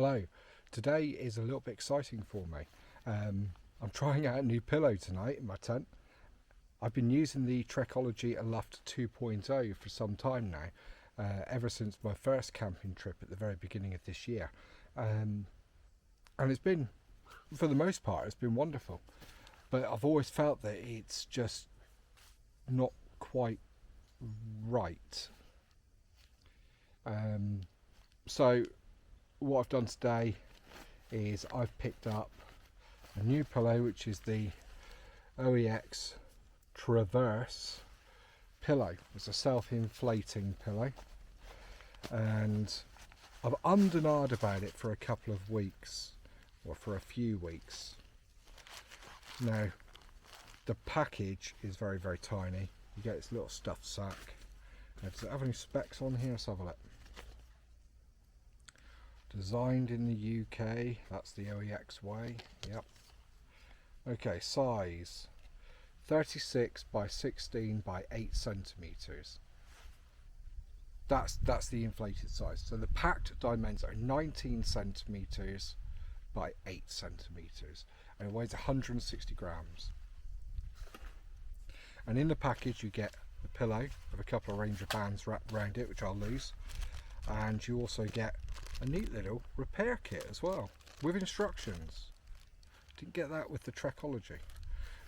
Hello, today is a little bit exciting for me. I'm trying out a new pillow tonight in my tent. I've been using the Trekology Aluft 2.0 for some time now, ever since my first camping trip at the very beginning of this year. And it's been, for the most part, it's been wonderful. But I've always felt that it's just not quite right. So what I've done today is I've picked up a new pillow, which is the OEX Traverse pillow. It's a self-inflating pillow, and I've ummed and ahed about it for a couple of weeks, or for a few weeks. Now the package is very, very tiny. You get this little stuffed sack. Now, does it have any specs on here? Let's have a look. Designed in the UK, that's the OEX way. Yep. Okay, size 36 by 16 by 8 centimeters. That's the inflated size. So the packed dimensions are 19 centimeters by 8 centimeters, and it weighs 160 grams. And in the package you get the pillow with a couple of Ranger bands wrapped around it, which I'll lose, and you also get a neat little repair kit as well with instructions. Didn't get that with the Trekology.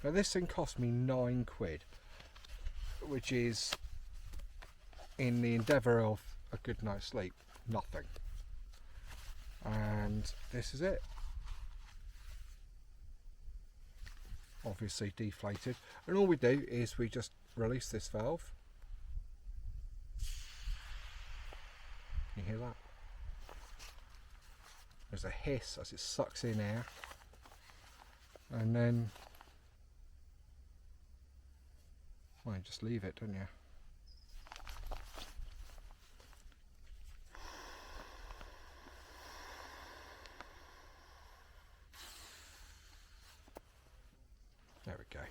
Now this thing cost me £9, which is, in the endeavour of a good night's sleep, nothing. And this is it. Obviously deflated, and all we do is we just release this valve. Can you hear that? There's a hiss as it sucks in air, and then, well, you just leave it, don't you? There we go.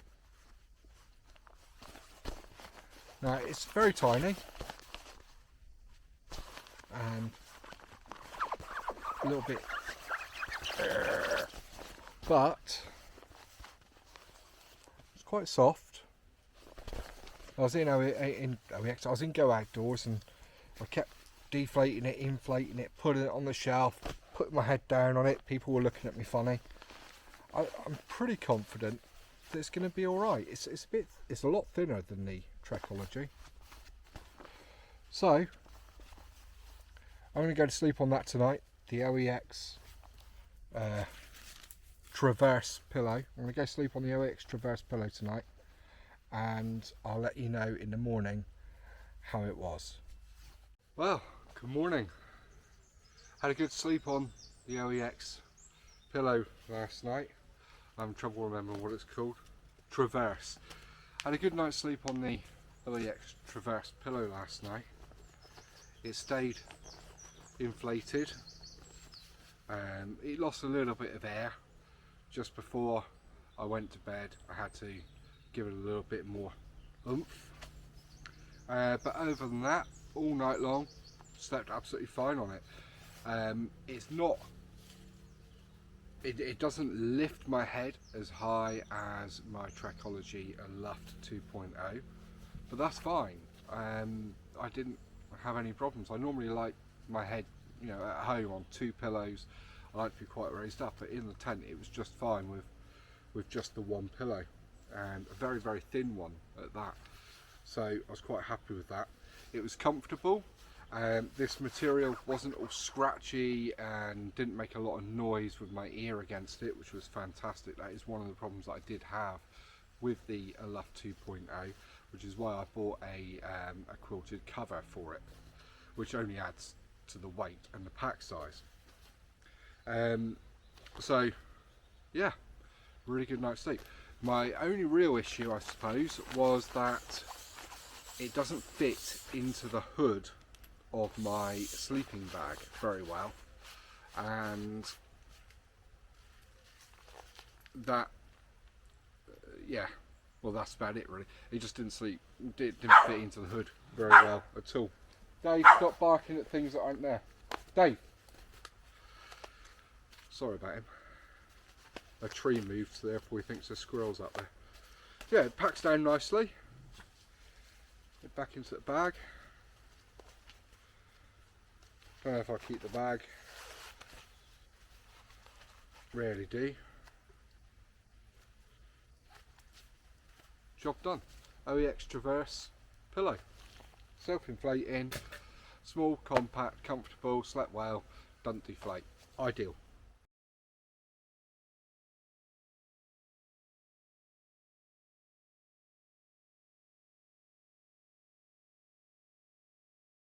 Now it's very tiny and a little bit, but it's quite soft. I was in OEX, I was in Go Outdoors, and I kept deflating it, inflating it, putting it on the shelf, putting my head down on it. People were looking at me funny. I'm pretty confident that it's going to be all right. It's a lot thinner than the Trekology. So I'm going to go to sleep on that tonight. The OEX Traverse pillow. I'm going to go sleep on the OEX Traverse pillow tonight, and I'll let you know in the morning how it was. Well, good morning. Had a good sleep on the OEX pillow last night. I'm having trouble remembering what it's called. Traverse. Had a good night's sleep on the OEX Traverse pillow last night. It stayed inflated. It lost a little bit of air just before I went to bed. I had to give it a little bit more oomph. But other than that, all night long, slept absolutely fine on it. It's not. It doesn't lift my head as high as my Trekology Aluft 2.0, but that's fine. I didn't have any problems. I normally like my head, at home on 2 pillows. I like to be quite raised up, but in the tent it was just fine with just the one pillow, and a very, very thin one at that. So I was quite happy with that. It was comfortable. This material wasn't all scratchy and didn't make a lot of noise with my ear against it, which was fantastic. That is one of the problems that I did have with the Aluft 2.0, which is why I bought a quilted cover for it, which only adds to the weight and the pack size. So yeah, really good night's sleep. My only real issue, I suppose, was that it doesn't fit into the hood of my sleeping bag very well, and that yeah, well, that's about it really. It just didn't fit into the hood very well at all. Dave, stop barking at things that aren't there. Dave. Sorry about him. A tree moved, so therefore he thinks there's squirrels up there. Yeah, it packs down nicely. Get back into the bag. Don't know if I'll keep the bag. Rarely do. Job done. OEX Traverse pillow. Self-inflating, small, compact, comfortable, slept well, doesn't deflate. Ideal.